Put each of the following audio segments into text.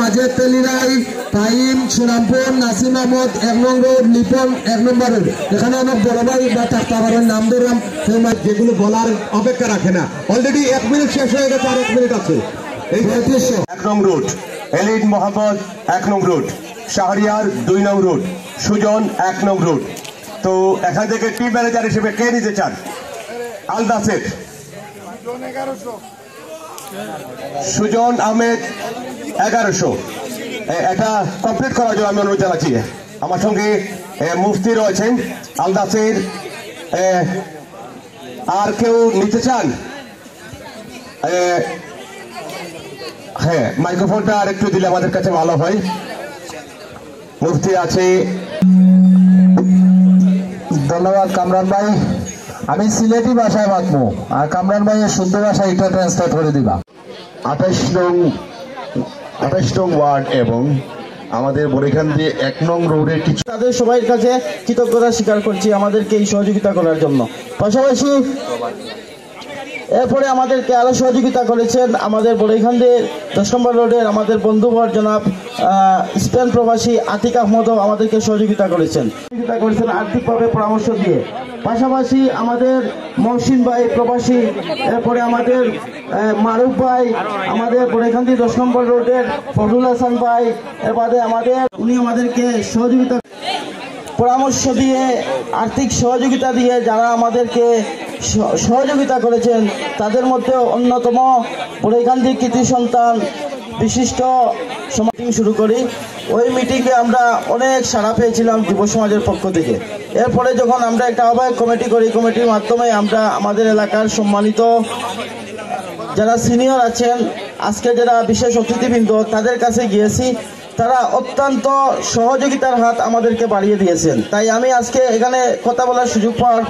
মাজেদ তেলিরাই ফাহিম সুনামপুর নাসিম আহমদ 1 নং রোড লিপন 1 নম্বর রোড। এখানে অনেক বড় ভাই বা তাক্তাবারের নাম ধরলাম যেগুলো বলার অপেক্ষা রাখে না। অলরেডি 1 মিনিট শেষ হয়ে গেছে, আর 1 মিনিট আছে। এই 1 নং রোড এলিট মোহাম্মদ 1 নং রোড, শাহরিয়ার 2 নং রোড, সুজন 1 নং রোড। তো এখান থেকে টিম ম্যানেজার হিসেবে কে নিতে চান? আলদাসের সুজন আহমেদ 1100। এটা কমপ্লিট করার জন্য আমি অনুরোধ জানাচ্ছি। আমার সঙ্গে মুফতি রয়েছেন আলদাসের। আর কেউ নিতে চান? হ্যাঁ, মাইক্রোফোনটা আর একটু দিলে আমাদের কাছে ভালো হয়। মুফতি আছে। ধন্যবাদ কামরান ভাই। আমি সিলেটি ভাষায় মাতমু, আর কামরান ভাইয়ের শুদ্ধ ভাষায় এটা ট্রান্সলেট করে দিবা। 28 নং ওয়ার্ড এবং আমাদের বরিখান্দি 1 নং রোডের কিছু তাদের সবার কাছে কৃতজ্ঞতা স্বীকার করছি আমাদেরকে এই সহযোগিতা করার জন্য। পাশাপাশি এরপরে আমাদেরকে আরো সহযোগিতা করেছেন আমাদের বরিখান্দি 10 নম্বর রোডের আমাদের বন্ধুবর জনাব স্পেন প্রবাসী আতিক আহমদও আমাদেরকে সহযোগিতা করেছেন আর্থিকভাবে পরামর্শ দিয়ে। পাশাপাশি আমাদের মহসিন ভাই প্রবাসী, এরপরে আমাদের মারুফ ভাই, আমাদের বরিখান্দি 10 নম্বর রোডের ফজলুল হাসান ভাই, এরপরে উনি আমাদেরকে সহযোগিতা পরামর্শ দিয়ে আর্থিক সহযোগিতা দিয়ে যারা আমাদেরকে সহযোগিতা করেছেন তাদের মধ্যে অন্যতম বরিখান্দি কৃতি সন্তান বিশিষ্ট মিটিং শুরু করি। ওই মিটিংয়ে আমরা অনেক সাড়া পেয়েছিলাম যুব সমাজের পক্ষ থেকে। এরপরে যখন আমরা একটা আহ্বায়ক কমিটি করি, কমিটির মাধ্যমে আমরা আমাদের এলাকার সম্মানিত যারা সিনিয়র আছেন, আজকে যারা বিশেষ অতিথিবৃন্দ, তাদের কাছে গিয়েছি। তারা অত্যন্ত সহযোগিতার হাত আমাদেরকে বাড়িয়ে দিয়েছেন। তাই আমি আজকে এখানে কথা বলার সুযোগ পাওয়ার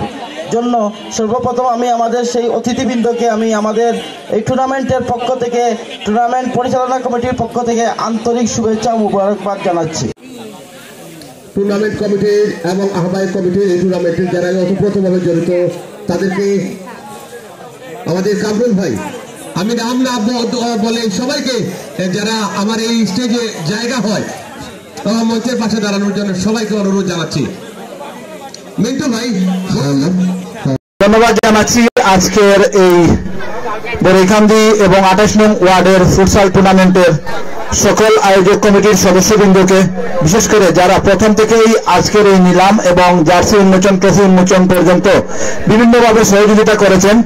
জন্য সর্বপ্রথম আমি আমাদের সেই অতিথিবৃন্দকে আমি আমাদের এই টুর্নামেন্টের পক্ষ থেকে, টুর্নামেন্ট পরিচালনা কমিটির পক্ষ থেকে আন্তরিক শুভেচ্ছা ও মুবারকবাদ জানাচ্ছি। টুর্নামেন্ট কমিটির এবং আহ্বায়ক কমিটির এই টুর্নামেন্টের যারা ওতপ্রোতভাবে জড়িত তাদেরকে আমাদের কামরুল ভাই, আমি নাম না বলে সবাইকে যারা আমার এই স্টেজে জায়গা হয় মঞ্চের পাশে দাঁড়ানোর জন্য সবাইকে অনুরোধ জানাচ্ছি। মিন্টু ভাই ধন্যবাদ জানাচ্ছি আজকের এই বরিখান্দি এবং 28 নং ওয়ার্ডের ফুটসাল টুর্নামেন্টের সকল আয়োজক কমিটির সদস্যবৃন্দকে, বিশেষ করে যারা প্রথম থেকেই আজকের এই নিলাম এবং জার্সি উন্মোচন, ট্রফি উন্মোচন পর্যন্ত বিভিন্নভাবে সহযোগিতা করেছেন,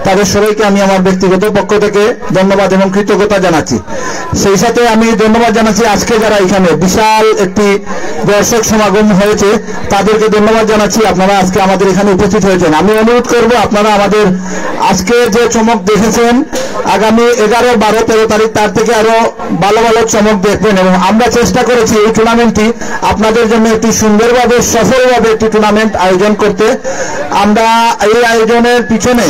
তাদের সবাইকে আমি আমার ব্যক্তিগত পক্ষ থেকে ধন্যবাদ এবং কৃতজ্ঞতা জানাচ্ছি। সেই সাথে আমি ধন্যবাদ জানাচ্ছি আজকে যারা এখানে বিশাল একটি দর্শক সমাগম হয়েছে, তাদেরকে ধন্যবাদ জানাচ্ছি। আপনারা আজকে আমাদের এখানে উপস্থিত হয়েছেন। আমি অনুরোধ করব আপনারা আমাদের আজকে যে চমক দেখেছেন, আগামী 11, 12, 13 তারিখ তার থেকে আরো ভালো ভালো চমক দেখবেন। এবং আমরা চেষ্টা করেছি এই টুর্নামেন্টটি আপনাদের জন্য একটি সুন্দরভাবে, সফলভাবে একটি টুর্নামেন্ট আয়োজন করতে। আমরা এই আয়োজনের পিছনে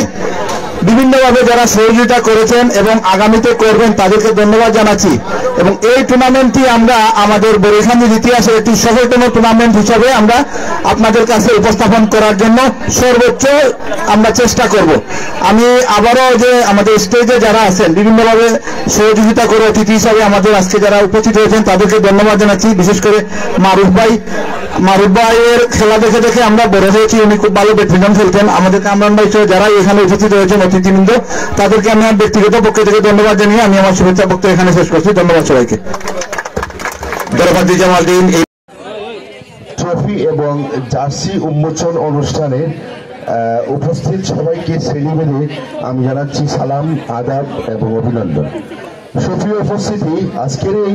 বিভিন্নভাবে যারা সহযোগিতা করেছেন এবং আগামীতে করবেন তাদেরকে ধন্যবাদ জানাচ্ছি। এবং এই টুর্নামেন্টটি আমরা আমাদের বরিখান্দির ইতিহাসের একটি সফলতম টুর্নামেন্ট হিসাবে আমরা আপনাদের কাছে উপস্থাপন করার জন্য সর্বোচ্চ আমরা চেষ্টা করব। আমি আবারও যে আমাদের স্টেজে যারা আছেন বিভিন্নভাবে সহযোগিতা করে অতিথি হিসাবে আমাদের আজকে যারা উপস্থিত হয়েছেন তাদেরকে ধন্যবাদ জানাচ্ছি। বিশেষ করে মারুফ ভাইয়ের খেলা দেখে দেখে আমরা বড় হয়েছি। উনি খুব ভালো ব্যাডমিন্টন খেলতেন। আমাদের কামরান ভাই সহ যারা এখানে উপস্থিত হয়েছেন অতিথিবৃন্দ, তাদেরকে আমি আমার ব্যক্তিগত পক্ষ থেকে ধন্যবাদ জানিয়ে আমি আমার শুভেচ্ছা বক্তব্য এখানে শেষ করছি। ধন্যবাদ সবাইকে। ট্রফি এবং জার্সি উন্মোচন অনুষ্ঠানে উপস্থিত সবাইকে শ্রেণীভেদে আমি জানাচ্ছি সালাম, আদাব এবং অভিনন্দন। সুপ্রিয় উপস্থিতি, আজকের এই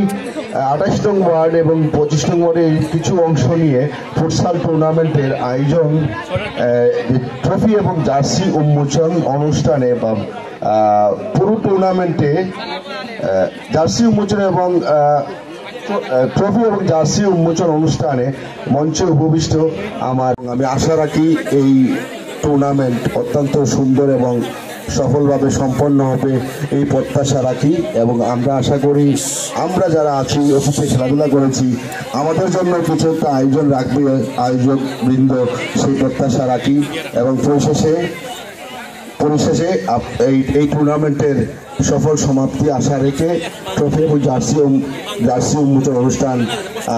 28 নং ওয়ার্ড এবং 25 নং ওয়ার্ডের কিছু অংশ নিয়ে ফুটসাল টুর্নামেন্টের আয়োজন, ট্রফি এবং জার্সি উন্মোচন অনুষ্ঠানে বা পুরো টুর্নামেন্টে জার্সি উন্মোচন এবং ট্রফি এবং জার্সি উন্মোচন অনুষ্ঠানে মঞ্চে উপবিষ্ট আমি আশা রাখি এই টুর্নামেন্ট অত্যন্ত সুন্দর এবং সফলভাবে সম্পন্ন হবে এই প্রত্যাশা রাখি এবং আমরা আশা করি আমরা যারা আছি অতীতে খেলাধুলা করেছি আমাদের জন্য কিছু একটা আয়োজন রাখবে আয়োজক বৃন্দ, সেই প্রত্যাশা রাখি এবং পরিশেষে এই টুর্নামেন্টের সফল সমাপ্তি আশা রেখে ট্রফি এবং জার্সি উন্মোচন অনুষ্ঠান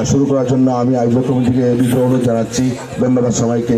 শুরু করার জন্য আমি আয়োজক কমিটিকে বিশেষ অনুরোধ জানাচ্ছি। ধন্যবাদ সবাইকে।